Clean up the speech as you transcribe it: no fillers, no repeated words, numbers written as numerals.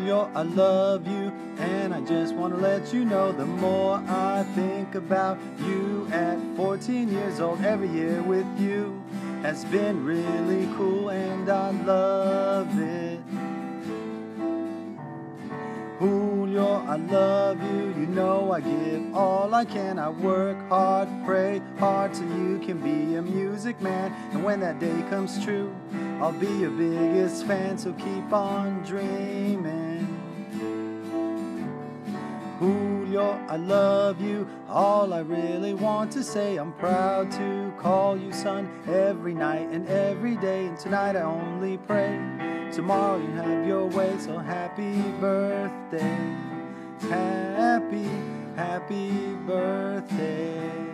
Julio, I love you, and I just want to let you know, the more I think about you at 14 years old, every year with you has been really cool, and I love it. Julio, I love you, you know I give all I can. I work hard, pray hard, so you can be a music man. And when that day comes true, I'll be your biggest fan, so keep on dreaming. Julio, I love you, all I really want to say, I'm proud to call you son every night and every day. And tonight I only pray tomorrow you have your way, so happy birthday, happy birthday.